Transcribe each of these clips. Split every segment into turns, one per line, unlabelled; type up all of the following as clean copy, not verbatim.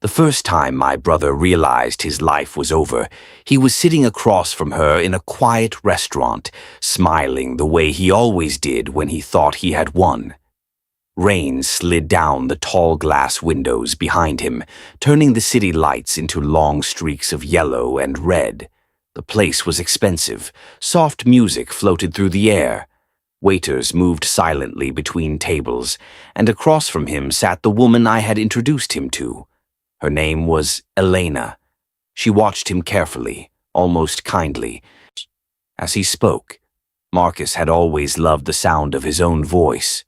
The first time my brother realized his life was over, he was sitting across from her in a quiet restaurant, smiling the way he always did when he thought he had won. Rain slid down the tall glass windows behind him, turning the city lights into long streaks of yellow and red. The place was expensive. Soft music floated through the air. Waiters moved silently between tables, and across from him sat the woman I had introduced him to. Her name was Elena. She watched him carefully, almost kindly. As he spoke, Marcus had always loved the sound of his own voice.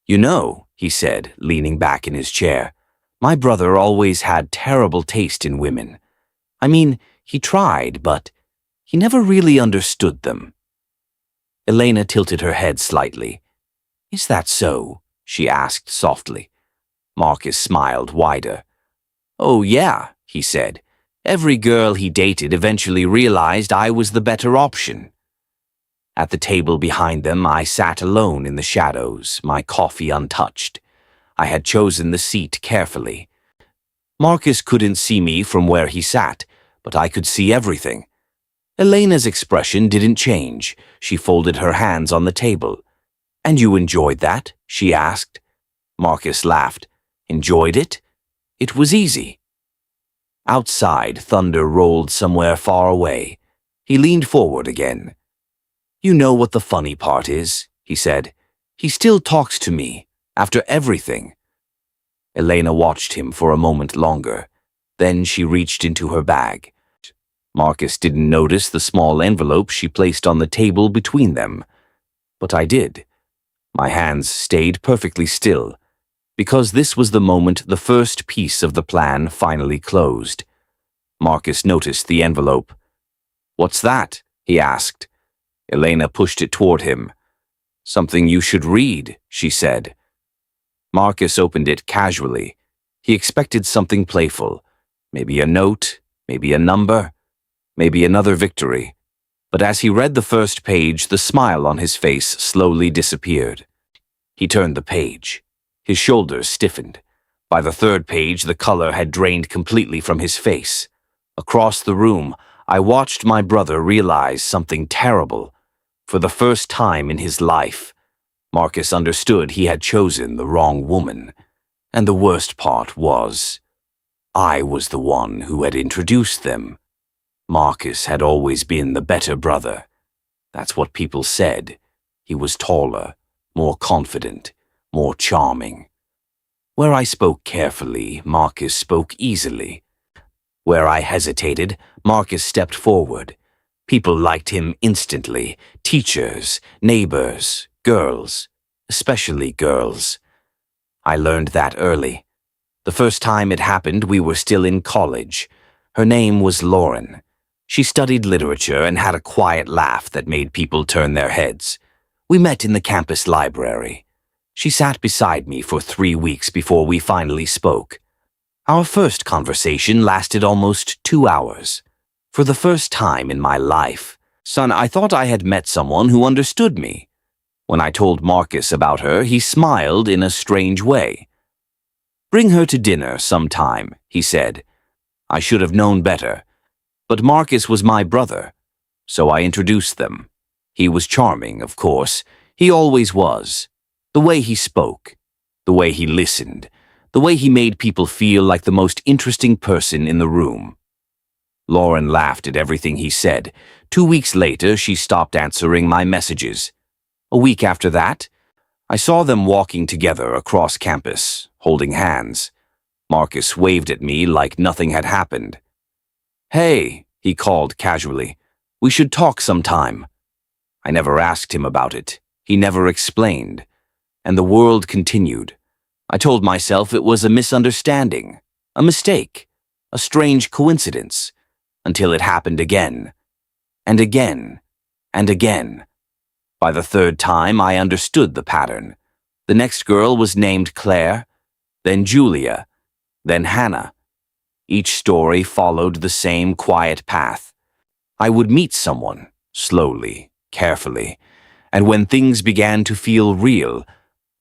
"You know," he said, leaning back in his chair, "my brother always had terrible taste in women. I mean, he tried, but he never really understood them." Elena tilted her head slightly. "Is that so?" she asked softly. Marcus smiled wider. "Oh yeah," he said. "Every girl he dated eventually realized I was the better option." At the table behind them, I sat alone in the shadows, my coffee untouched. I had chosen the seat carefully. Marcus couldn't see me from where he sat, but I could see everything. Elena's expression didn't change. She folded her hands on the table. "And you enjoyed that?" she asked. Marcus laughed. "Enjoyed it? It was easy." Outside, thunder rolled somewhere far away. He leaned forward again. "You know what the funny part is," he said. "He still talks to me, after everything." Elena watched him for a moment longer. Then she reached into her bag. Marcus didn't notice the small envelope she placed on the table between them. But I did. My hands stayed perfectly still, because this was the moment the first piece of the plan finally closed. Marcus noticed the envelope. "What's that?" he asked. Elena pushed it toward him. "Something you should read," she said. Marcus opened it casually. He expected something playful. Maybe a note, maybe a number, maybe another victory. But as he read the first page, the smile on his face slowly disappeared. He turned the page. His shoulders stiffened. By the third page, the color had drained completely from his face. Across the room, I watched my brother realize something terrible. For the first time in his life, Marcus understood he had chosen the wrong woman. And the worst part was, I was the one who had introduced them. Marcus had always been the better brother. That's what people said. He was taller, more confident, more charming. Where I spoke carefully, Marcus spoke easily. Where I hesitated, Marcus stepped forward. People liked him instantly. Teachers, neighbors, girls, especially girls. I learned that early. The first time it happened, we were still in college. Her name was Lauren. She studied literature and had a quiet laugh that made people turn their heads. We met in the campus library. She sat beside me for 3 weeks before we finally spoke. Our first conversation lasted almost 2 hours. For the first time in my life, I thought I had met someone who understood me. When I told Marcus about her, he smiled in a strange way. "Bring her to dinner sometime," he said. I should have known better. But Marcus was my brother, so I introduced them. He was charming, of course. He always was. The way he spoke, the way he listened, the way he made people feel like the most interesting person in the room. Lauren laughed at everything he said. 2 weeks later, she stopped answering my messages. A week after that, I saw them walking together across campus, holding hands. Marcus waved at me like nothing had happened. "Hey," he called casually, "we should talk sometime." I never asked him about it. He never explained. And the world continued. I told myself it was a misunderstanding, a mistake, a strange coincidence, until it happened again, and again, and again. By the third time, I understood the pattern. The next girl was named Claire, then Julia, then Hannah. Each story followed the same quiet path. I would meet someone, slowly, carefully, and when things began to feel real,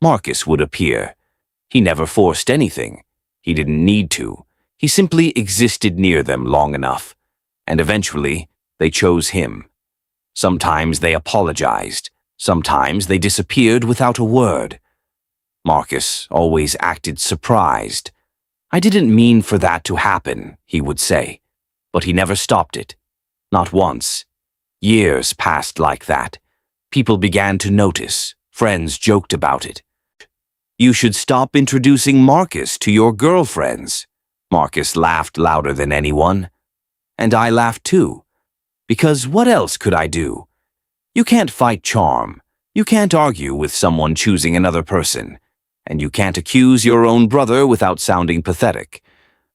Marcus would appear. He never forced anything. He didn't need to. He simply existed near them long enough, and eventually they chose him. Sometimes they apologized, sometimes they disappeared without a word. Marcus always acted surprised. "I didn't mean for that to happen," he would say, but he never stopped it. Not once. Years passed like that. People began to notice. Friends joked about it. "You should stop introducing Marcus to your girlfriends." Marcus laughed louder than anyone. And I laughed too. Because what else could I do? You can't fight charm. You can't argue with someone choosing another person. And you can't accuse your own brother without sounding pathetic.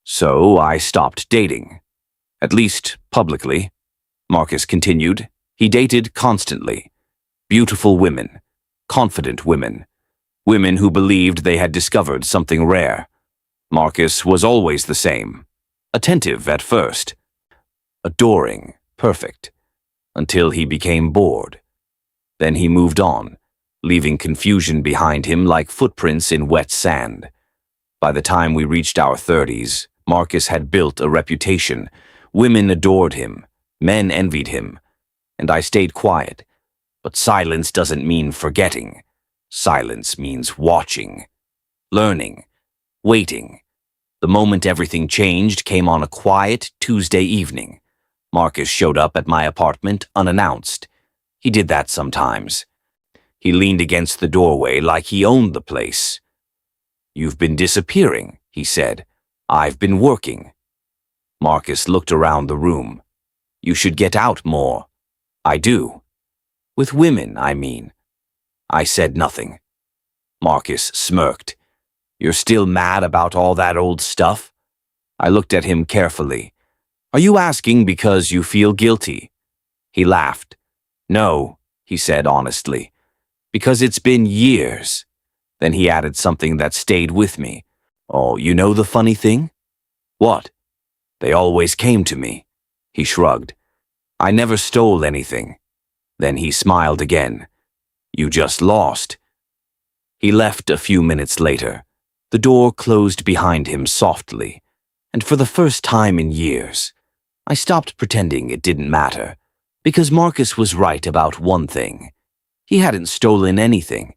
So I stopped dating. At least publicly. Marcus continued. He dated constantly. Beautiful women. Confident women. Women who believed they had discovered something rare. Marcus was always the same. Attentive at first. Adoring, perfect. Until he became bored. Then he moved on, leaving confusion behind him like footprints in wet sand. By the time we reached our 30s, Marcus had built a reputation. Women adored him. Men envied him. And I stayed quiet. But silence doesn't mean forgetting. Silence means watching, learning, waiting. The moment everything changed came on a quiet Tuesday evening. Marcus showed up at my apartment unannounced. He did that sometimes. He leaned against the doorway like he owned the place. "You've been disappearing," he said. "I've been working." Marcus looked around the room. "You should get out more." "I do." "With women, I mean." I said nothing. Marcus smirked. "You're still mad about all that old stuff?" I looked at him carefully. "Are you asking because you feel guilty?" He laughed. "No," he said honestly, "because it's been years." Then he added something that stayed with me. "Oh, you know the funny thing?" "What?" "They always came to me." He shrugged. "I never stole anything." Then he smiled again. "You just lost." He left a few minutes later. The door closed behind him softly, and for the first time in years, I stopped pretending it didn't matter, because Marcus was right about one thing. He hadn't stolen anything.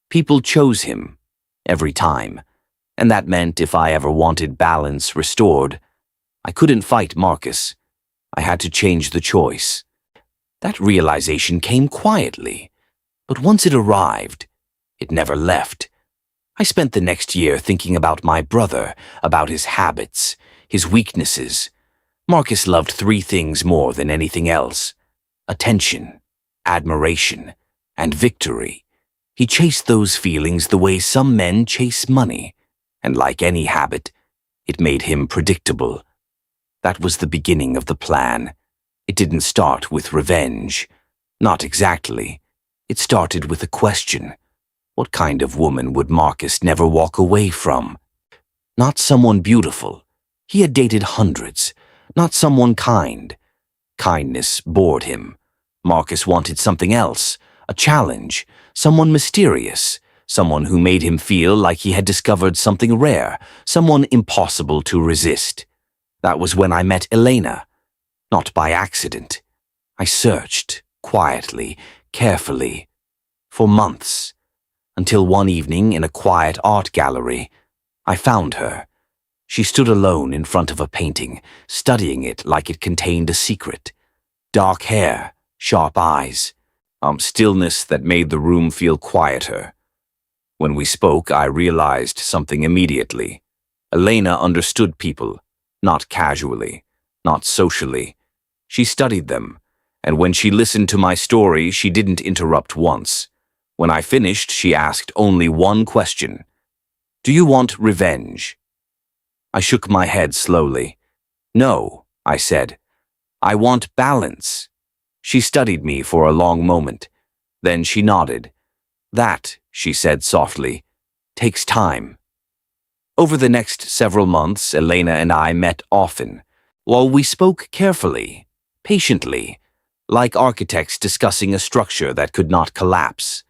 People chose him, every time, and that meant if I ever wanted balance restored, I couldn't fight Marcus. I had to change the choice. That realization came quietly, but once it arrived, it never left. I spent the next year thinking about my brother, about his habits, his weaknesses. Marcus loved 3 things more than anything else: attention, admiration, and victory. He chased those feelings the way some men chase money, and like any habit, it made him predictable. That was the beginning of the plan. It didn't start with revenge. Not exactly. It started with a question. What kind of woman would Marcus never walk away from? Not someone beautiful. He had dated hundreds. Not someone kind. Kindness bored him. Marcus wanted something else, a challenge, someone mysterious, someone who made him feel like he had discovered something rare, someone impossible to resist. That was when I met Elena. Not by accident. I searched, quietly, carefully, for months, until one evening in a quiet art gallery, I found her. She stood alone in front of a painting, studying it like it contained a secret. Dark hair, sharp eyes, stillness that made the room feel quieter. When we spoke, I realized something immediately. Elena understood people, not casually, not socially. She studied them, and when she listened to my story, she didn't interrupt once. When I finished, she asked only one question. "Do you want revenge?" I shook my head slowly. "No," I said. "I want balance." She studied me for a long moment. Then she nodded. "That," she said softly, "takes time." Over the next several months, Elena and I met often. While we spoke carefully, patiently, like architects discussing a structure that could not collapse.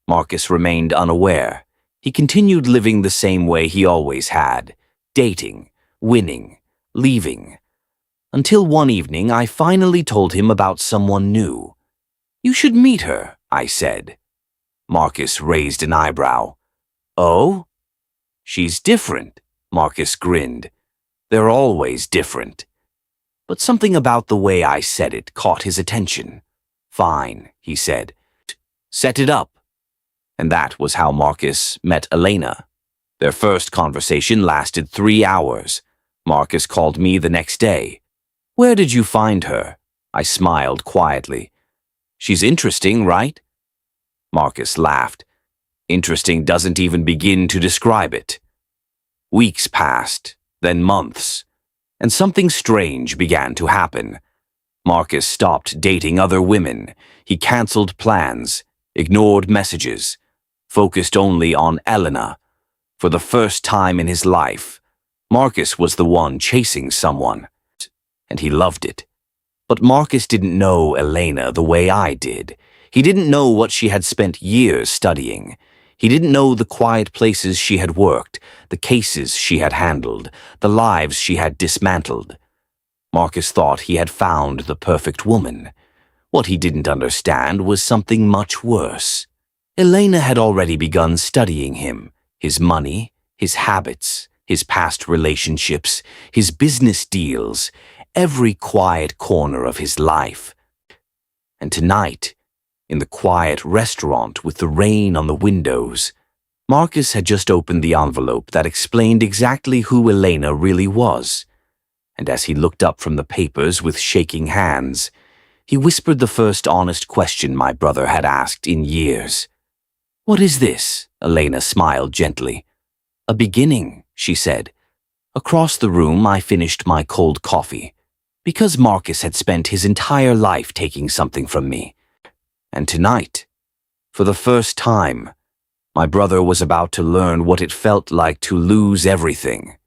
Marcus remained unaware. He continued living the same way he always had, dating, winning, leaving. Until one evening, I finally told him about someone new. "You should meet her," I said. Marcus raised an eyebrow. "Oh?" "She's different," Marcus grinned. "They're always different." But something about the way I said it caught his attention. "Fine," he said. "Set it up." And that was how Marcus met Elena. Their first conversation lasted 3 hours. Marcus called me the next day. "Where did you find her?" I smiled quietly. "She's interesting, right?" Marcus laughed. "Interesting doesn't even begin to describe it." Weeks passed, then months, and something strange began to happen. Marcus stopped dating other women. He canceled plans, ignored messages, focused only on Elena. For the first time in his life, Marcus was the one chasing someone, and he loved it. But Marcus didn't know Elena the way I did. He didn't know what she had spent years studying. He didn't know the quiet places she had worked, the cases she had handled, the lives she had dismantled. Marcus thought he had found the perfect woman. What he didn't understand was something much worse. Elena had already begun studying him, his money, his habits, his past relationships, his business deals, every quiet corner of his life. And tonight, in the quiet restaurant with the rain on the windows, Marcus had just opened the envelope that explained exactly who Elena really was. And as he looked up from the papers with shaking hands, he whispered the first honest question my brother had asked in years. "What is this?" Elena smiled gently. "A beginning," she said. Across the room, I finished my cold coffee, because Marcus had spent his entire life taking something from me. And tonight, for the first time, my brother was about to learn what it felt like to lose everything.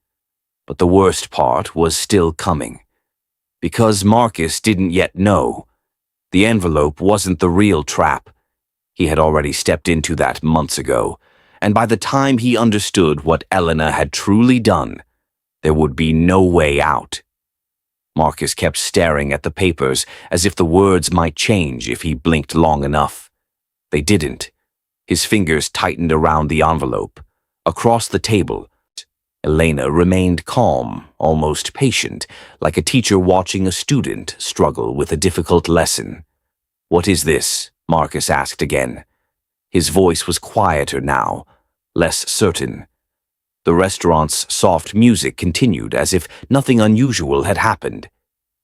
But the worst part was still coming. Because Marcus didn't yet know, the envelope wasn't the real trap. He had already stepped into that months ago, and by the time he understood what Elena had truly done, there would be no way out. Marcus kept staring at the papers as if the words might change if he blinked long enough. They didn't. His fingers tightened around the envelope. Across the table, Elena remained calm, almost patient, like a teacher watching a student struggle with a difficult lesson. "What is this?" Marcus asked again. His voice was quieter now, less certain. The restaurant's soft music continued as if nothing unusual had happened.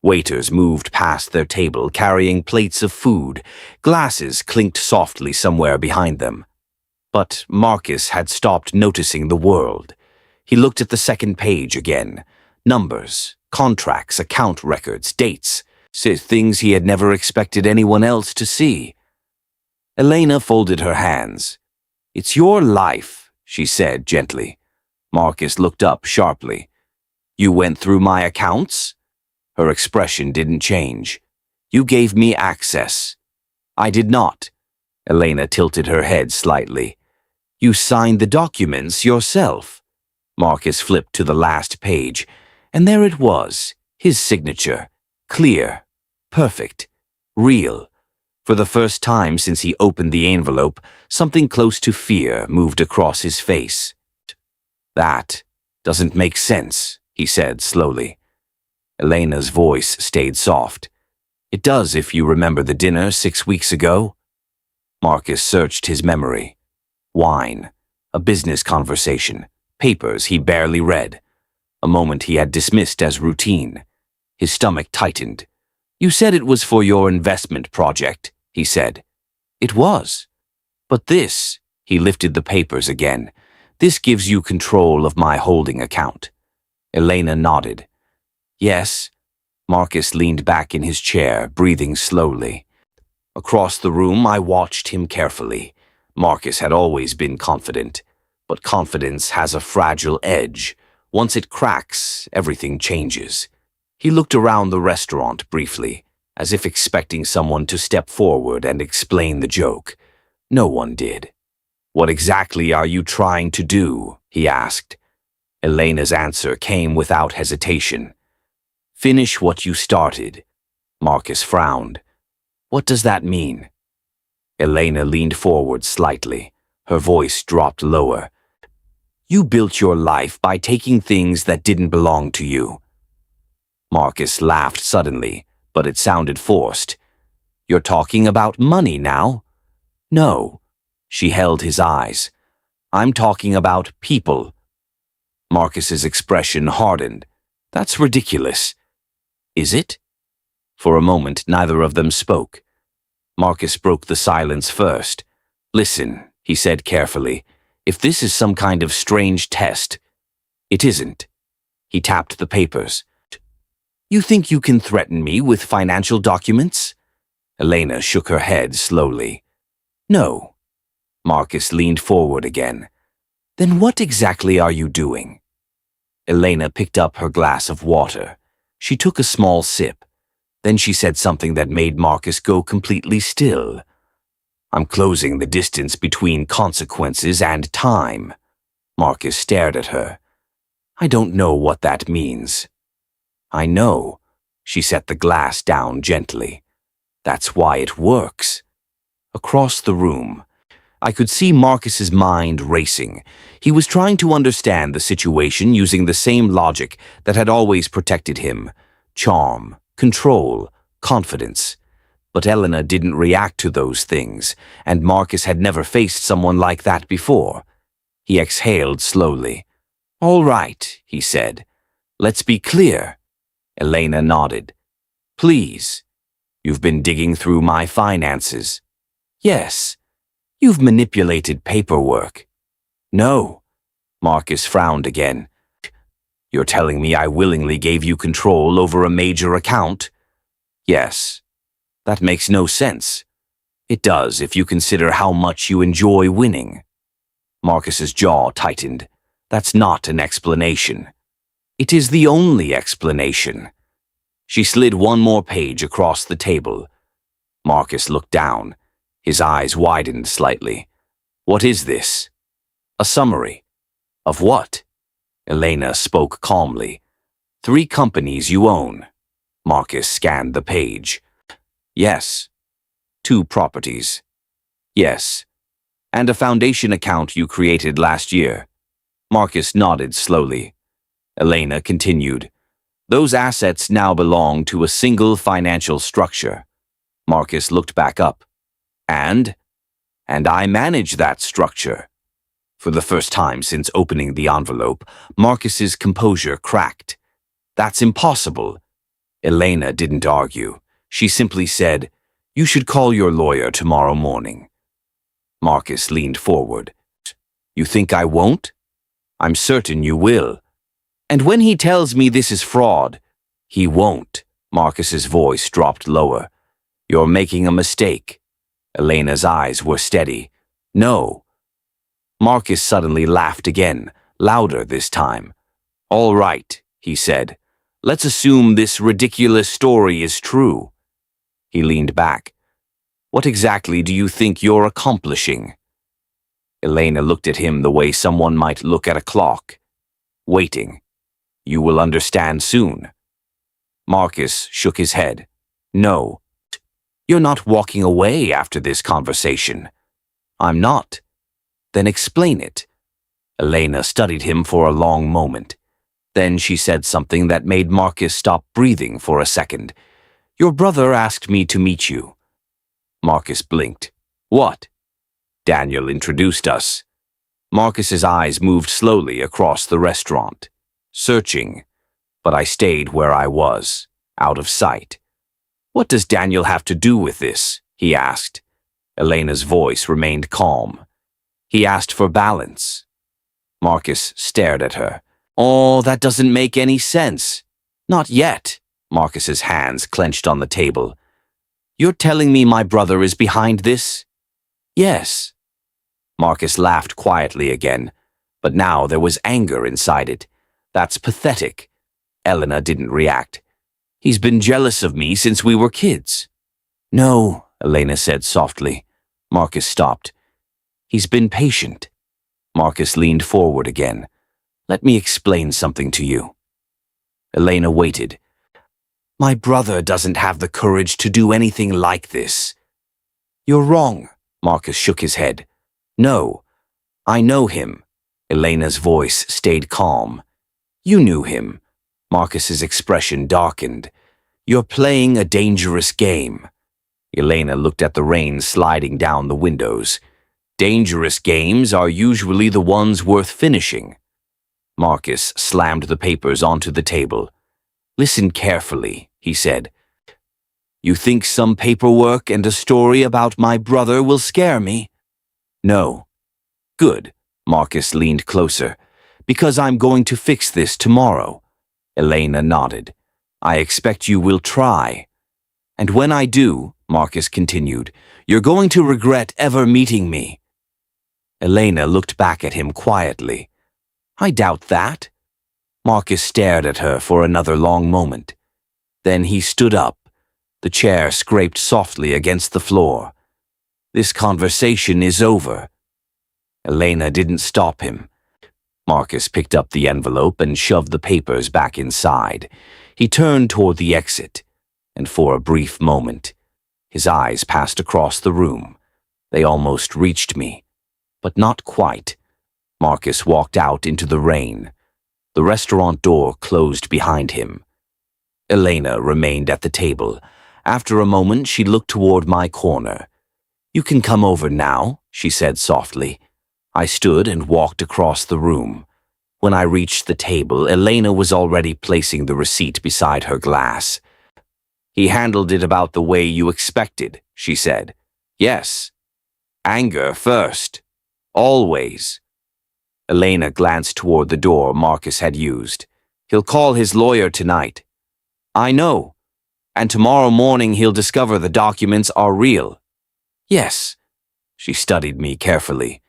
Waiters moved past their table carrying plates of food. Glasses clinked softly somewhere behind them. But Marcus had stopped noticing the world. He looked at the second page again. Numbers, contracts, account records, dates, things he had never expected anyone else to see. Elena folded her hands. "It's your life," she said gently. Marcus looked up sharply. "You went through my accounts?" Her expression didn't change. "You gave me access." "I did not." Elena tilted her head slightly. "You signed the documents yourself." Marcus flipped to the last page, and there it was, his signature. Clear, perfect, real. For the first time since he opened the envelope, something close to fear moved across his face. "That doesn't make sense," he said slowly. Elena's voice stayed soft. "It does if you remember the dinner 6 weeks ago." Marcus searched his memory. Wine, a business conversation, papers he barely read, a moment he had dismissed as routine. His stomach tightened. "You said it was for your investment project," he said. "It was. But this," he lifted the papers again, "this gives you control of my holding account." Elena nodded. "Yes." Marcus leaned back in his chair, breathing slowly. Across the room, I watched him carefully. Marcus had always been confident, but confidence has a fragile edge. Once it cracks, everything changes. He looked around the restaurant briefly, as if expecting someone to step forward and explain the joke. No one did. "What exactly are you trying to do?" he asked. Elena's answer came without hesitation. Finish what you started. Marcus frowned. What does that mean? Elena leaned forward slightly. Her voice dropped lower. You built your life by taking things that didn't belong to you. Marcus laughed suddenly, but it sounded forced. You're talking about money now? No. She held his eyes. I'm talking about people. Marcus's expression hardened. That's ridiculous. Is it? For a moment, neither of them spoke. Marcus broke the silence first. Listen, he said carefully. If this is some kind of strange test, it isn't. He tapped the papers. You think you can threaten me with financial documents? Elena shook her head slowly. No. Marcus leaned forward again. Then what exactly are you doing? Elena picked up her glass of water. She took a small sip. Then she said something that made Marcus go completely still. I'm closing the distance between consequences and time. Marcus stared at her. I don't know what that means. I know. She set the glass down gently. That's why it works. Across the room, I could see Marcus's mind racing. He was trying to understand the situation using the same logic that had always protected him. Charm, control, confidence. But Elena didn't react to those things, and Marcus had never faced someone like that before. He exhaled slowly. All right, he said. Let's be clear. Elena nodded. Please. You've been digging through my finances. Yes. You've manipulated paperwork. No. Marcus frowned again. You're telling me I willingly gave you control over a major account? Yes. That makes no sense. It does if you consider how much you enjoy winning. Marcus's jaw tightened. That's not an explanation. It is the only explanation. She slid one more page across the table. Marcus looked down. His eyes widened slightly. What is this? A summary. Of what? Elena spoke calmly. 3 companies you own. Marcus scanned the page. Yes. 2 properties. Yes. And a foundation account you created last year. Marcus nodded slowly. Elena continued. Those assets now belong to a single financial structure. Marcus looked back up. And I manage that structure. For the first time since opening the envelope, Marcus's composure cracked. That's impossible. Elena didn't argue. She simply said, You should call your lawyer tomorrow morning. Marcus leaned forward. You think I won't? I'm certain you will. And when he tells me this is fraud, he won't. Marcus's voice dropped lower. You're making a mistake. Elena's eyes were steady. No. Marcus suddenly laughed again, louder this time. All right, he said. Let's assume this ridiculous story is true. He leaned back. What exactly do you think you're accomplishing? Elena looked at him the way someone might look at a clock. Waiting. You will understand soon. Marcus shook his head. No. You're not walking away after this conversation. I'm not. Then explain it. Elena studied him for a long moment. Then she said something that made Marcus stop breathing for a second. Your brother asked me to meet you. Marcus blinked. What? Daniel introduced us. Marcus's eyes moved slowly across the restaurant, searching, but I stayed where I was, out of sight. What does Daniel have to do with this? He asked. Elena's voice remained calm. He asked for balance. Marcus stared at her. Oh, that doesn't make any sense. Not yet. Marcus's hands clenched on the table. You're telling me my brother is behind this? Yes. Marcus laughed quietly again, but now there was anger inside it. That's pathetic. Elena didn't react. He's been jealous of me since we were kids. No, Elena said softly. Marcus stopped. He's been patient. Marcus leaned forward again. Let me explain something to you. Elena waited. My brother doesn't have the courage to do anything like this. You're wrong, Marcus shook his head. No, I know him. Elena's voice stayed calm. You knew him. Marcus's expression darkened. You're playing a dangerous game. Elena looked at the rain sliding down the windows. Dangerous games are usually the ones worth finishing. Marcus slammed the papers onto the table. Listen carefully, he said. You think some paperwork and a story about my brother will scare me? No. Good. Marcus leaned closer. Because I'm going to fix this tomorrow. Elena nodded. I expect you will try. And when I do, Marcus continued, you're going to regret ever meeting me. Elena looked back at him quietly. I doubt that. Marcus stared at her for another long moment. Then he stood up. The chair scraped softly against the floor. This conversation is over. Elena didn't stop him. Marcus picked up the envelope and shoved the papers back inside. He turned toward the exit, and for a brief moment, his eyes passed across the room. They almost reached me, but not quite. Marcus walked out into the rain. The restaurant door closed behind him. Elena remained at the table. After a moment, she looked toward my corner. You can come over now, she said softly. I stood and walked across the room. When I reached the table, Elena was already placing the receipt beside her glass. He handled it about the way you expected, she said. Yes. Anger first. Always. Elena glanced toward the door Marcus had used. He'll call his lawyer tonight. I know. And tomorrow morning he'll discover the documents are real. Yes. She studied me carefully.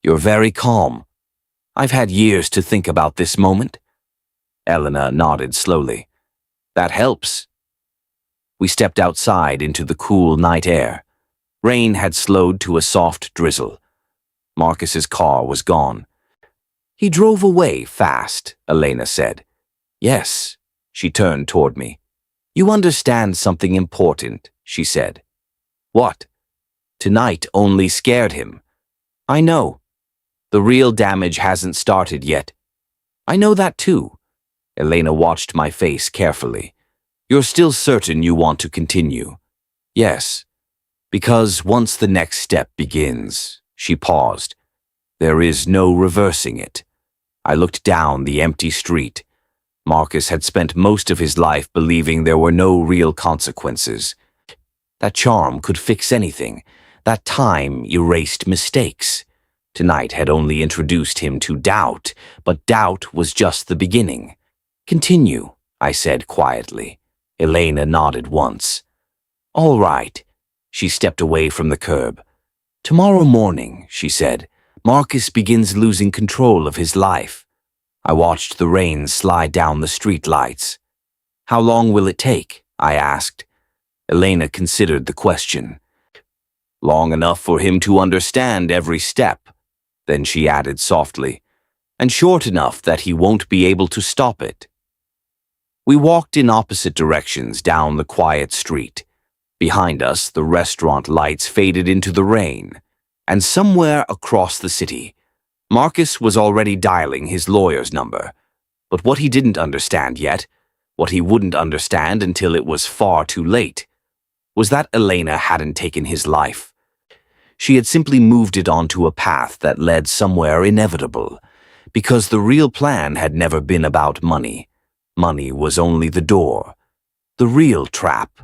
You're very calm. I've had years to think about this moment. Elena nodded slowly. That helps. We stepped outside into the cool night air. Rain had slowed to a soft drizzle. Marcus's car was gone. He drove away fast, Elena said. Yes. She turned toward me. You understand something important, she said. What? Tonight only scared him. I know. The real damage hasn't started yet. I know that too. Elena watched my face carefully. You're still certain you want to continue? Yes. Because once the next step begins, she paused. There is no reversing it. I looked down the empty street. Marcus had spent most of his life believing there were no real consequences. That charm could fix anything. That time erased mistakes. Tonight had only introduced him to doubt, but doubt was just the beginning. Continue, I said quietly. Elena nodded once. All right. She stepped away from the curb. Tomorrow morning, she said, Marcus begins losing control of his life. I watched the rain slide down the street lights. How long will it take? I asked. Elena considered the question. Long enough for him to understand every step. Then she added softly, and short enough that he won't be able to stop it. We walked in opposite directions down the quiet street. Behind us, the restaurant lights faded into the rain, and somewhere across the city, Marcus was already dialing his lawyer's number. But what he didn't understand yet, what he wouldn't understand until it was far too late, was that Elena hadn't taken his life. She had simply moved it onto a path that led somewhere inevitable, because the real plan had never been about money. Money was only the door. The real trap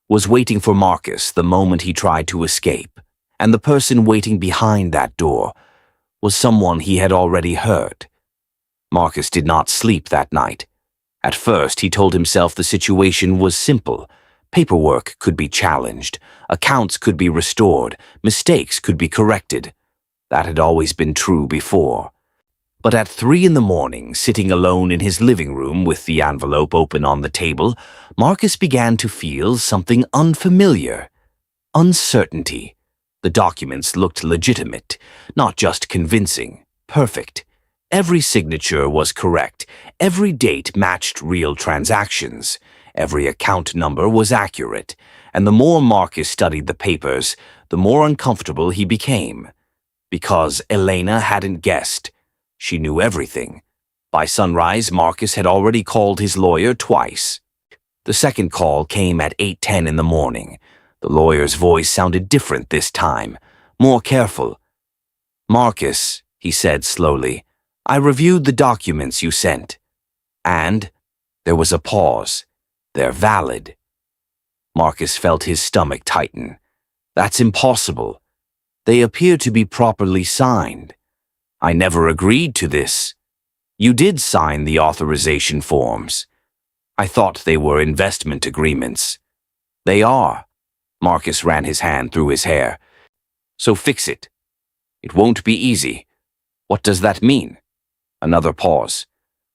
was waiting for Marcus the moment he tried to escape, and the person waiting behind that door was someone he had already hurt. Marcus did not sleep that night. At first, he told himself the situation was simple. Paperwork could be challenged, accounts could be restored, mistakes could be corrected. That had always been true before. But at 3 a.m, sitting alone in his living room with the envelope open on the table, Marcus began to feel something unfamiliar. Uncertainty. The documents looked legitimate, not just convincing, perfect. Every signature was correct. Every date matched real transactions. Every account number was accurate. And the more Marcus studied the papers, the more uncomfortable he became. Because Elena hadn't guessed. She knew everything. By sunrise, Marcus had already called his lawyer twice. The second call came at 8:10 in the morning. The lawyer's voice sounded different this time, more careful. "Marcus," he said slowly, "I reviewed the documents you sent." And there was a pause. "They're valid." Marcus felt his stomach tighten. "That's impossible. They appear to be properly signed. I never agreed to this." "You did sign the authorization forms." "I thought they were investment agreements." "They are." Marcus ran his hand through his hair. "So fix it. It won't be easy." "What does that mean?" Another pause.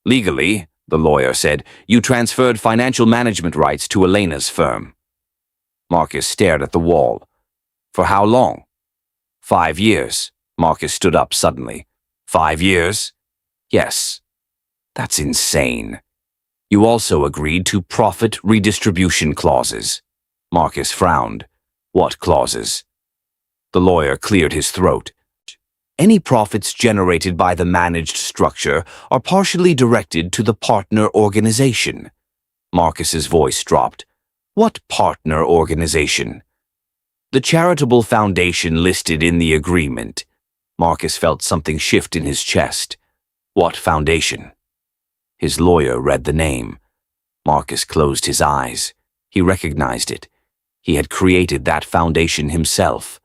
"Legally," the lawyer said, "you transferred financial management rights to Elena's firm." Marcus stared at the wall. "For how long?" 5 years. Marcus stood up suddenly. 5 years? Yes. That's insane. You also agreed to profit redistribution clauses. Marcus frowned. What clauses? The lawyer cleared his throat. Any profits generated by the managed structure are partially directed to the partner organization. Marcus's voice dropped. What partner organization? The charitable foundation listed in the agreement. Marcus felt something shift in his chest. What foundation? His lawyer read the name. Marcus closed his eyes. He recognized it. He had created that foundation himself.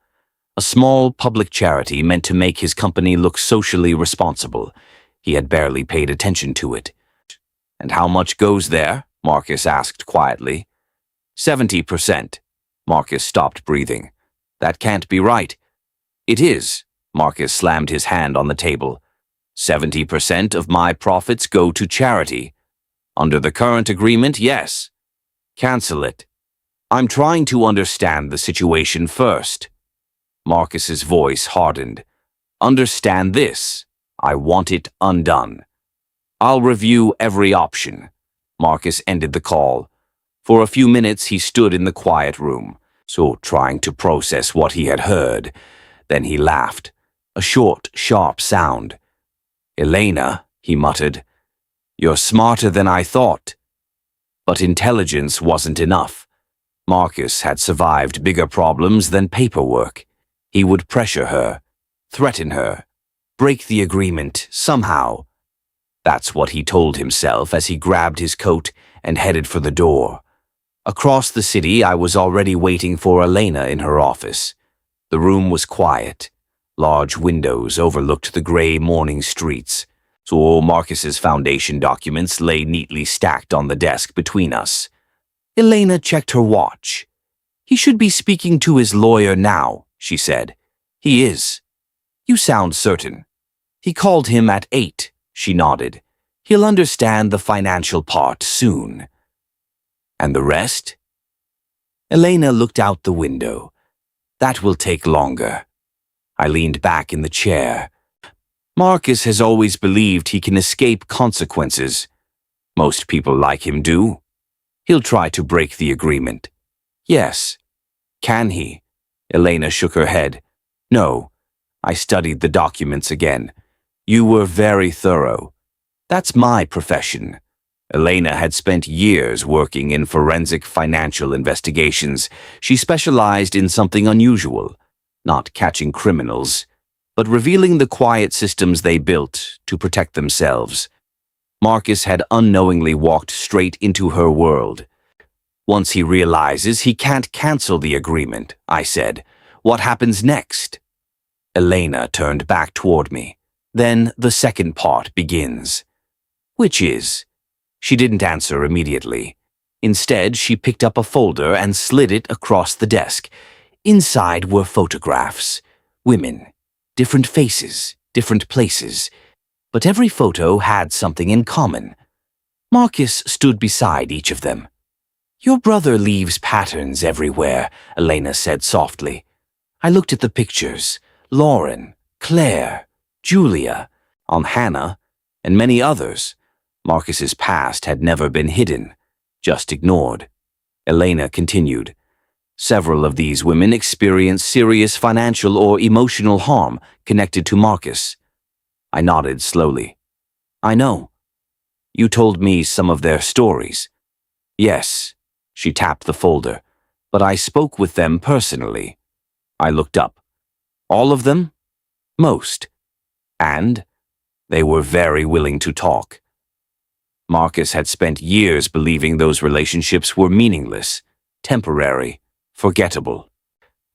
A small public charity meant to make his company look socially responsible. He had barely paid attention to it. "And how much goes there?" Marcus asked quietly. 70%. Marcus stopped breathing. "That can't be right." "It is." Marcus slammed his hand on the table. 70% of my profits go to charity. Under the current agreement, yes. Cancel it. I'm trying to understand the situation first. Marcus's voice hardened. Understand this. I want it undone. I'll review every option. Marcus ended the call. For a few minutes he stood in the quiet room, trying to process what he had heard. Then he laughed. A short, sharp sound. "Elena," he muttered, "you're smarter than I thought." But intelligence wasn't enough. Marcus had survived bigger problems than paperwork. He would pressure her, threaten her, break the agreement somehow. That's what he told himself as he grabbed his coat and headed for the door. Across the city, I was already waiting for Elena in her office. The room was quiet. Large windows overlooked the gray morning streets. Marcus's foundation documents lay neatly stacked on the desk between us. Elena checked her watch. "He should be speaking to his lawyer now," she said. "He is." "You sound certain." "He called him at 8, she nodded. "He'll understand the financial part soon." "And the rest?" Elena looked out the window. "That will take longer." I leaned back in the chair. Marcus has always believed he can escape consequences. Most people like him do. He'll try to break the agreement. Yes. Can he? Elena shook her head. No. I studied the documents again. You were very thorough. That's my profession. Elena had spent years working in forensic financial investigations. She specialized in something unusual, not catching criminals, but revealing the quiet systems they built to protect themselves. Marcus had unknowingly walked straight into her world. Once he realizes he can't cancel the agreement, I said, what happens next? Elena turned back toward me. Then the second part begins. Which is? She didn't answer immediately. Instead, she picked up a folder and slid it across the desk. Inside were photographs. Women. Different faces, different places. But every photo had something in common. Marcus stood beside each of them. Your brother leaves patterns everywhere, Elena said softly. I looked at the pictures. Lauren, Claire, Julia. on Hannah, and many others. Marcus's past had never been hidden, just ignored. Elena continued. Several of these women experienced serious financial or emotional harm connected to Marcus. I nodded slowly. I know. You told me some of their stories. Yes, she tapped the folder, but I spoke with them personally. I looked up. All of them? Most. And they were very willing to talk. Marcus had spent years believing those relationships were meaningless, temporary, forgettable.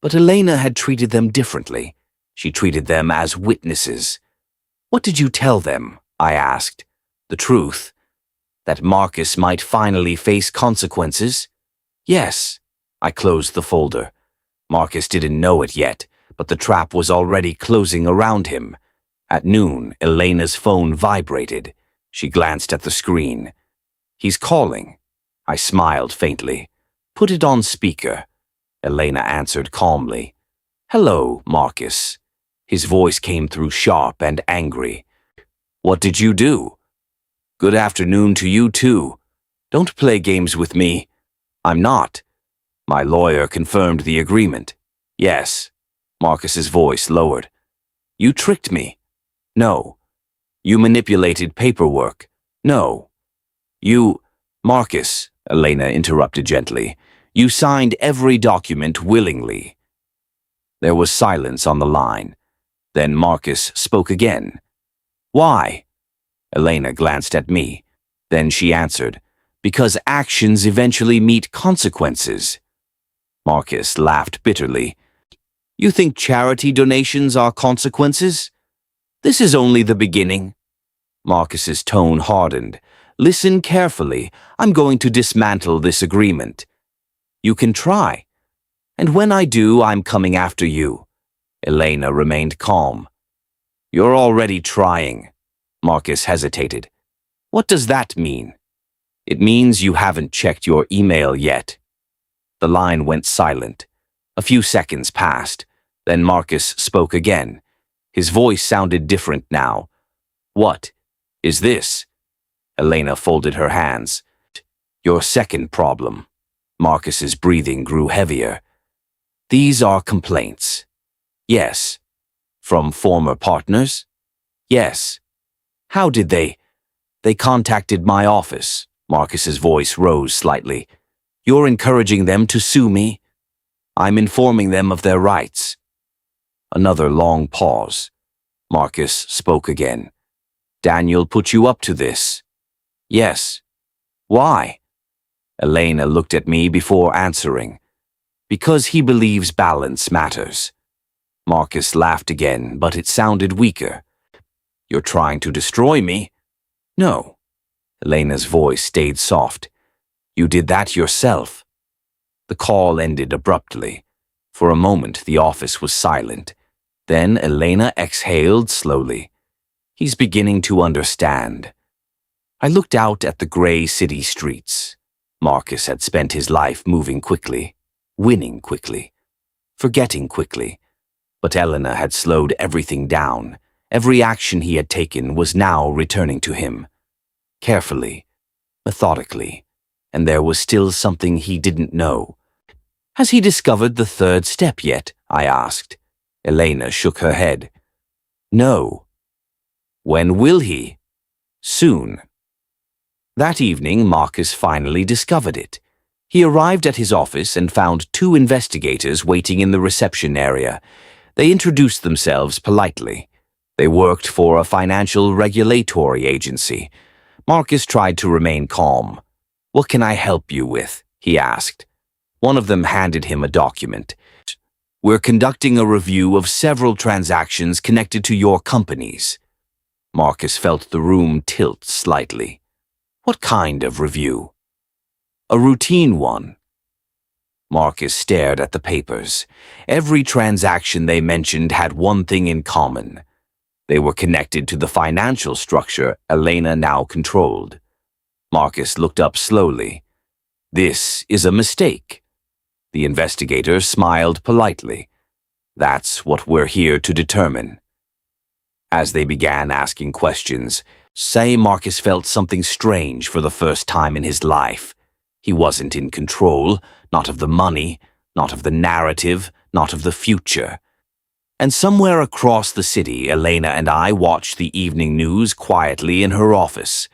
But Elena had treated them differently. She treated them as witnesses. What did you tell them? I asked. The truth. That Marcus might finally face consequences? Yes. I closed the folder. Marcus didn't know it yet, but the trap was already closing around him. At noon, Elena's phone vibrated. She glanced at the screen. He's calling. I smiled faintly. Put it on speaker. Elena answered calmly. Hello, Marcus. His voice came through sharp and angry. What did you do? Good afternoon to you too. Don't play games with me. I'm not. My lawyer confirmed the agreement. Yes. Marcus's voice lowered. You tricked me. No. You manipulated paperwork. No. Marcus, Elena interrupted gently, you signed every document willingly. There was silence on the line. Then Marcus spoke again. Why? Elena glanced at me. Then she answered, because actions eventually meet consequences. Marcus laughed bitterly. You think charity donations are consequences? This is only the beginning. Marcus's tone hardened. Listen carefully. I'm going to dismantle this agreement. You can try. And when I do, I'm coming after you. Elena remained calm. You're already trying. Marcus hesitated. What does that mean? It means you haven't checked your email yet. The line went silent. A few seconds passed. Then Marcus spoke again. His voice sounded different now. What is this? Elena folded her hands. Your second problem. Marcus's breathing grew heavier. These are complaints. Yes. From former partners? Yes. How did they? They contacted my office. Marcus's voice rose slightly. You're encouraging them to sue me? I'm informing them of their rights. Another long pause. Marcus spoke again. Daniel put you up to this? Yes. Why? Elena looked at me before answering. Because he believes balance matters. Marcus laughed again, but it sounded weaker. You're trying to destroy me? No. Elena's voice stayed soft. You did that yourself. The call ended abruptly. For a moment, the office was silent. Then Elena exhaled slowly. He's beginning to understand. I looked out at the gray city streets. Marcus had spent his life moving quickly, winning quickly, forgetting quickly. But Elena had slowed everything down. Every action he had taken was now returning to him. Carefully, methodically, and there was still something he didn't know. Has he discovered the third step yet? I asked. Elena shook her head. No. When will he? Soon. That evening, Marcus finally discovered it. He arrived at his office and found 2 investigators waiting in the reception area. They introduced themselves politely. They worked for a financial regulatory agency. Marcus tried to remain calm. What can I help you with? He asked. One of them handed him a document. We're conducting a review of several transactions connected to your companies. Marcus felt the room tilt slightly. What kind of review? A routine one. Marcus stared at the papers. Every transaction they mentioned had one thing in common. They were connected to the financial structure Elena now controlled. Marcus looked up slowly. This is a mistake. The investigator smiled politely. That's what we're here to determine. As they began asking questions, Marcus felt something strange for the first time in his life. He wasn't in control, not of the money, not of the narrative, not of the future. And somewhere across the city, Elena and I watched the evening news quietly in her office.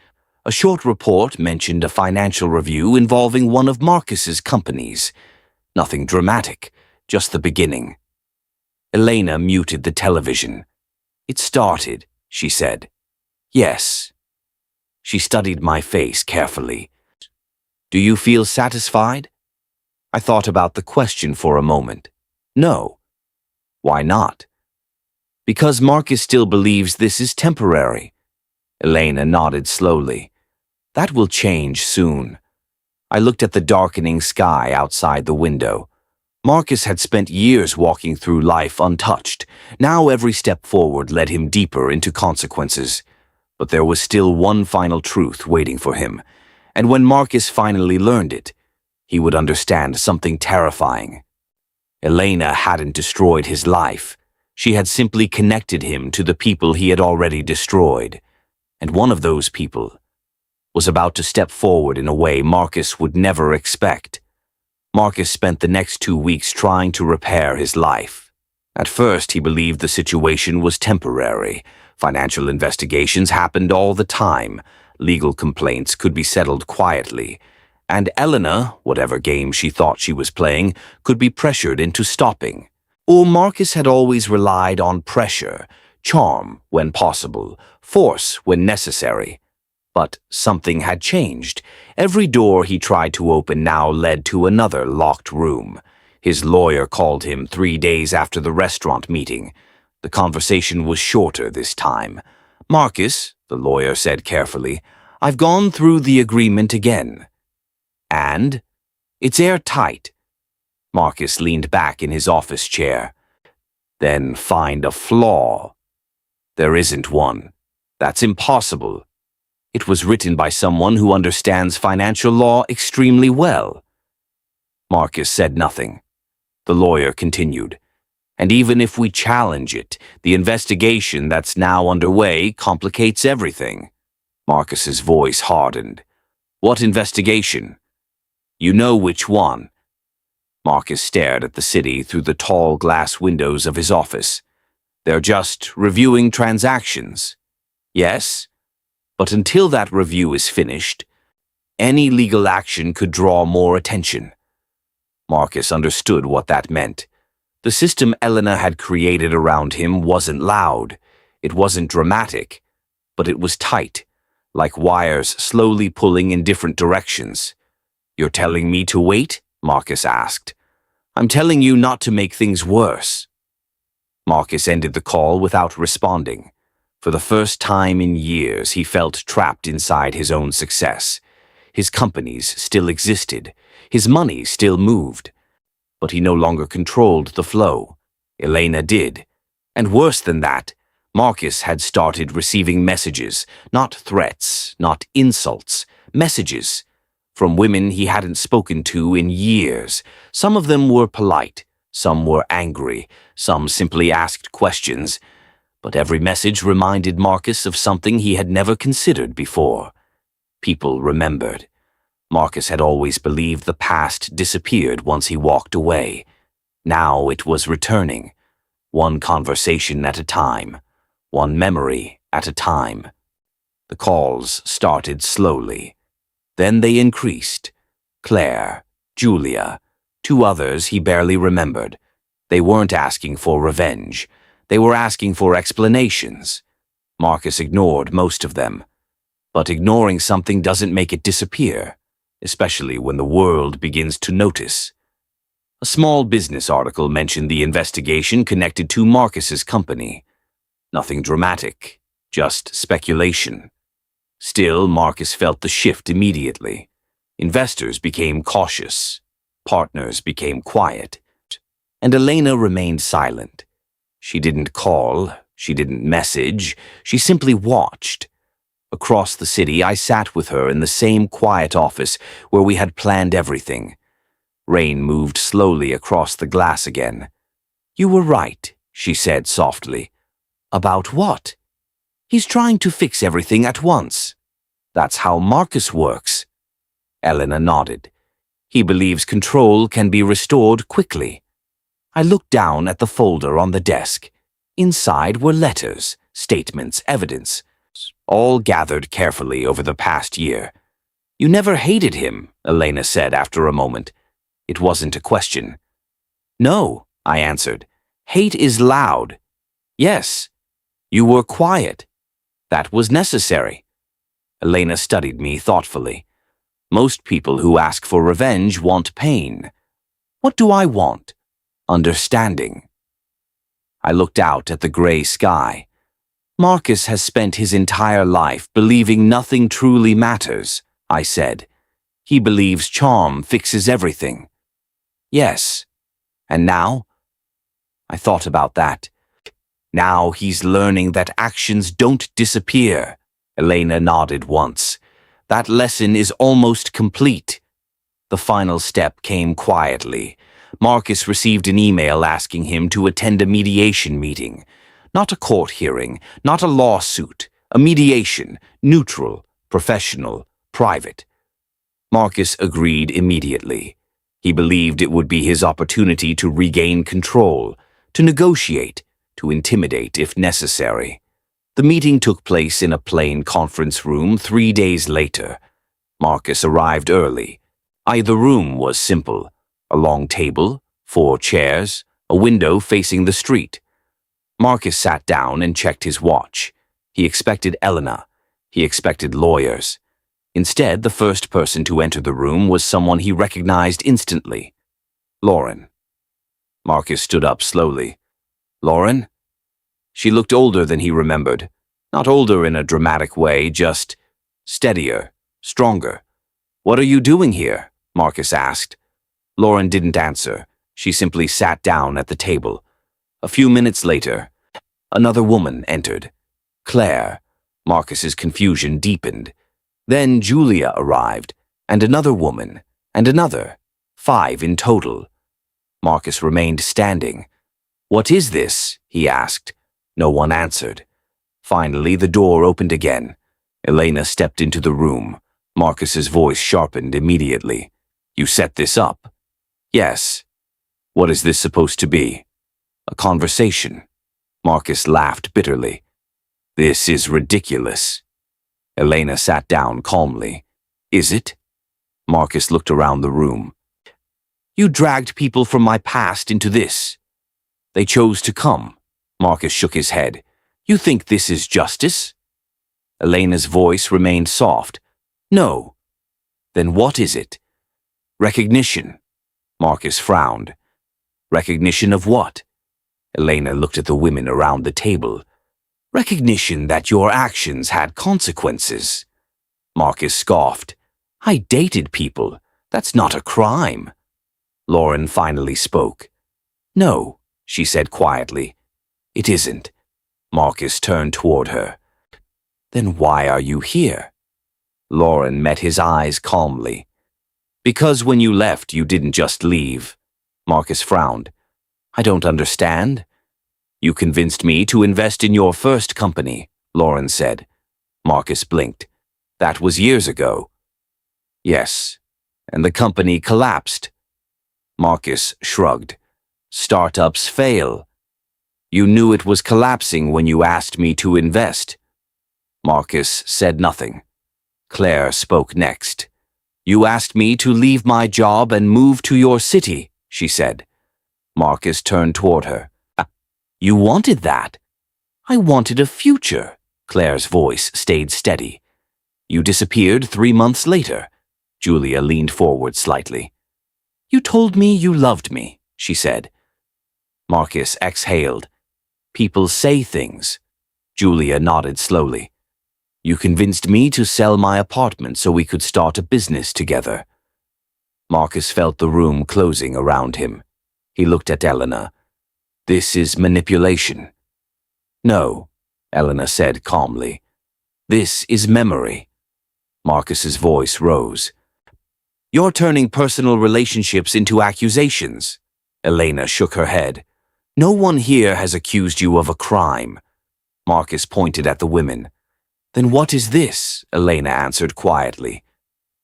A short report mentioned a financial review involving one of Marcus's companies. Nothing dramatic, just the beginning. Elena muted the television. "It started," she said. "Yes." She studied my face carefully. "Do you feel satisfied?" I thought about the question for a moment. "No." "Why not?" "Because Marcus still believes this is temporary." Elena nodded slowly. "That will change soon." I looked at the darkening sky outside the window. Marcus had spent years walking through life untouched. Now every step forward led him deeper into consequences. But there was still one final truth waiting for him. And when Marcus finally learned it, he would understand something terrifying. Elena hadn't destroyed his life. She had simply connected him to the people he had already destroyed. And one of those people was about to step forward in a way Marcus would never expect. Marcus spent the next 2 weeks trying to repair his life. At first, he believed the situation was temporary. Financial investigations happened all the time. Legal complaints could be settled quietly. And Elena, whatever game she thought she was playing, could be pressured into stopping. Or Marcus had always relied on pressure, charm when possible, force when necessary. But something had changed. Every door he tried to open now led to another locked room. His lawyer called him 3 days after the restaurant meeting. The conversation was shorter this time. "Marcus," the lawyer said carefully, "I've gone through the agreement again." "And?" "It's airtight." Marcus leaned back in his office chair. "Then find a flaw." "There isn't one. That's impossible. It was written by someone who understands financial law extremely well." Marcus said nothing. The lawyer continued. "And even if we challenge it, the investigation that's now underway complicates everything." Marcus's voice hardened. "What investigation?" "You know which one." Marcus stared at the city through the tall glass windows of his office. "They're just reviewing transactions." "Yes? But until that review is finished, any legal action could draw more attention." Marcus understood what that meant. The system Elena had created around him wasn't loud. It wasn't dramatic. But it was tight, like wires slowly pulling in different directions. "You're telling me to wait?" Marcus asked. "I'm telling you not to make things worse." Marcus ended the call without responding. For the first time in years, he felt trapped inside his own success. His companies still existed. His money still moved. But he no longer controlled the flow. Elena did. And worse than that, Marcus had started receiving messages, not threats, not insults, messages, from women he hadn't spoken to in years. Some of them were polite, some were angry, some simply asked questions. But every message reminded Marcus of something he had never considered before. People remembered. Marcus had always believed the past disappeared once he walked away. Now it was returning, one conversation at a time, one memory at a time. The calls started slowly. Then they increased. Claire, Julia, 2 others he barely remembered. They weren't asking for revenge. They were asking for explanations. Marcus ignored most of them. But ignoring something doesn't make it disappear, especially when the world begins to notice. A small business article mentioned the investigation connected to Marcus's company. Nothing dramatic, just speculation. Still, Marcus felt the shift immediately. Investors became cautious. Partners became quiet. And Elena remained silent. She didn't call, she didn't message, she simply watched. Across the city, I sat with her in the same quiet office where we had planned everything. Rain moved slowly across the glass again. "You were right," she said softly. "About what?" He's trying to fix everything at once. That's how Marcus works. Elena nodded. He believes control can be restored quickly. I looked down at the folder on the desk. Inside were letters, statements, evidence, all gathered carefully over the past year. You never hated him, Elena said after a moment. It wasn't a question. No, I answered. Hate is loud. Yes. You were quiet. That was necessary. Elena studied me thoughtfully. Most people who ask for revenge want pain. What do I want? Understanding. I looked out at the gray sky. Marcus has spent his entire life believing nothing truly matters, I said. He believes charm fixes everything. Yes. And now? I thought about that. Now he's learning that actions don't disappear. Elena nodded once. That lesson is almost complete. The final step came quietly. Marcus received an email asking him to attend a mediation meeting. Not a court hearing, not a lawsuit. A mediation, neutral, professional, private. Marcus agreed immediately. He believed it would be his opportunity to regain control, to negotiate, to intimidate if necessary. The meeting took place in a plain conference room 3 days later. Marcus arrived early. The room was simple. A long table, 4 chairs, a window facing the street. Marcus sat down and checked his watch. He expected Elena. He expected lawyers. Instead, the first person to enter the room was someone he recognized instantly. Lauren. Marcus stood up slowly. Lauren? She looked older than he remembered. Not older in a dramatic way, just steadier, stronger. What are you doing here? Marcus asked. Lauren didn't answer. She simply sat down at the table. A few minutes later, another woman entered. Claire. Marcus's confusion deepened. Then Julia arrived, and another woman, and another. 5 in total. Marcus remained standing. What is this? He asked. No one answered. Finally, the door opened again. Elena stepped into the room. Marcus's voice sharpened immediately. You set this up? Yes. What is this supposed to be? A conversation. Marcus laughed bitterly. This is ridiculous. Elena sat down calmly. Is it? Marcus looked around the room. You dragged people from my past into this. They chose to come. Marcus shook his head. You think this is justice? Elena's voice remained soft. No. Then what is it? Recognition. Marcus frowned. Recognition of what? Elena looked at the women around the table. Recognition that your actions had consequences. Marcus scoffed. I dated people. That's not a crime. Lauren finally spoke. No, she said quietly. It isn't. Marcus turned toward her. Then why are you here? Lauren met his eyes calmly. Because when you left, you didn't just leave. Marcus frowned. I don't understand. You convinced me to invest in your first company, Lauren said. Marcus blinked. That was years ago. Yes, and the company collapsed. Marcus shrugged. Startups fail. You knew it was collapsing when you asked me to invest. Marcus said nothing. Claire spoke next. You asked me to leave my job and move to your city, she said. Marcus turned toward her. You wanted that. I wanted a future. Claire's voice stayed steady. You disappeared 3 months later. Julia leaned forward slightly. You told me you loved me, she said. Marcus exhaled. People say things. Julia nodded slowly. You convinced me to sell my apartment so we could start a business together. Marcus felt the room closing around him. He looked at Elena. This is manipulation. No, Elena said calmly. This is memory. Marcus's voice rose. You're turning personal relationships into accusations. Elena shook her head. No one here has accused you of a crime. Marcus pointed at the women. Then what is this? Elena answered quietly.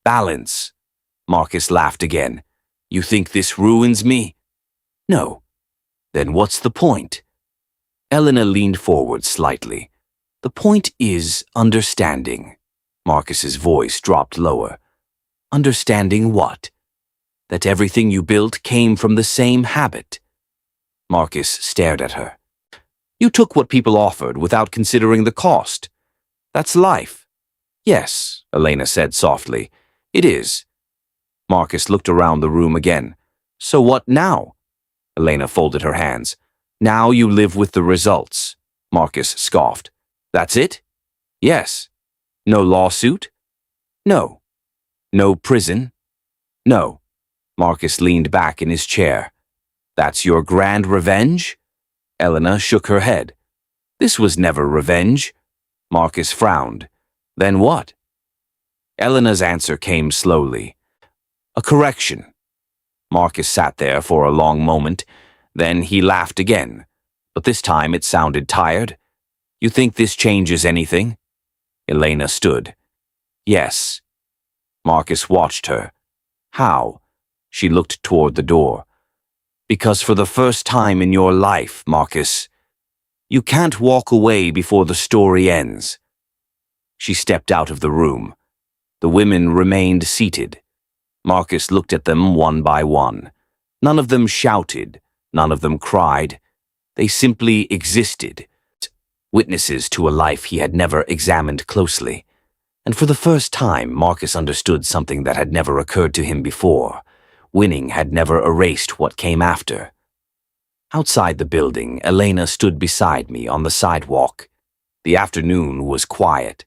Balance. Marcus laughed again. You think this ruins me? No. Then what's the point? Elena leaned forward slightly. The point is understanding. Marcus's voice dropped lower. Understanding what? That everything you built came from the same habit. Marcus stared at her. You took what people offered without considering the cost. That's life. Yes, Elena said softly. It is. Marcus looked around the room again. So what now? Elena folded her hands. Now you live with the results. Marcus scoffed. That's it? Yes. No lawsuit? No. No prison? No. Marcus leaned back in his chair. That's your grand revenge? Elena shook her head. This was never revenge. Marcus frowned. Then what? Elena's answer came slowly. A correction. Marcus sat there for a long moment. Then he laughed again. But this time it sounded tired. You think this changes anything? Elena stood. Yes. Marcus watched her. How? She looked toward the door. Because for the first time in your life, Marcus, you can't walk away before the story ends. She stepped out of the room. The women remained seated. Marcus looked at them one by one. None of them shouted. None of them cried. They simply existed, witnesses to a life he had never examined closely. And for the first time, Marcus understood something that had never occurred to him before. Winning had never erased what came after. Outside the building, Elena stood beside me on the sidewalk. The afternoon was quiet.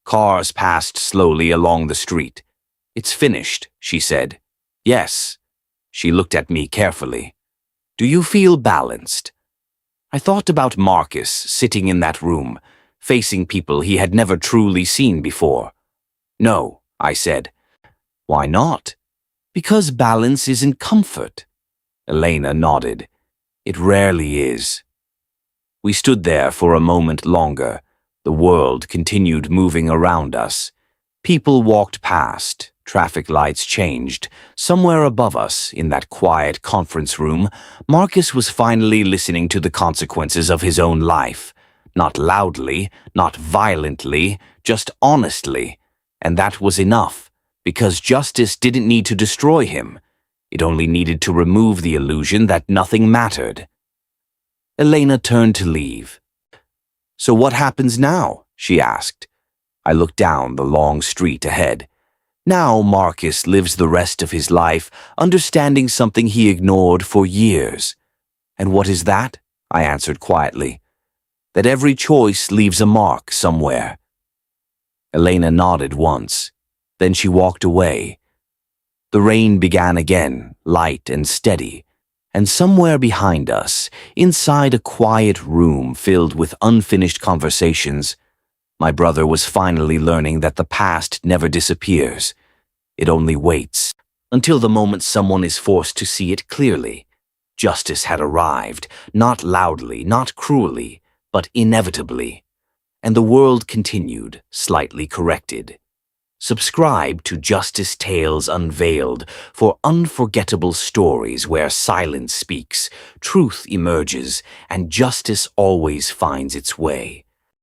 Cars passed slowly along the street. It's finished, she said. Yes. She looked at me carefully. Do you feel balanced? I thought about Marcus sitting in that room, facing people he had never truly seen before. No, I said. Why not? Because balance isn't comfort. Elena nodded. It rarely is. We stood there for a moment longer. The world continued moving around us. People walked past. Traffic lights changed. Somewhere above us, in that quiet conference room, Marcus was finally listening to the consequences of his own life. Not loudly, not violently, just honestly. And that was enough, because justice didn't need to destroy him. It only needed to remove the illusion that nothing mattered. Elena turned to leave. So what happens now? She asked. I looked down the long street ahead. Now Marcus lives the rest of his life understanding something he ignored for years. And what is that? I answered quietly. That every choice leaves a mark somewhere. Elena nodded once. Then she walked away. The rain began again, light and steady. And somewhere behind us, inside a quiet room filled with unfinished conversations, my brother was finally learning that the past never disappears. It only waits until the moment someone is forced to see it clearly. Justice had arrived, not loudly, not cruelly, but inevitably. And the world continued, slightly corrected. Subscribe to Justice Tales Unveiled for unforgettable stories where silence speaks, truth emerges, and justice always finds its way.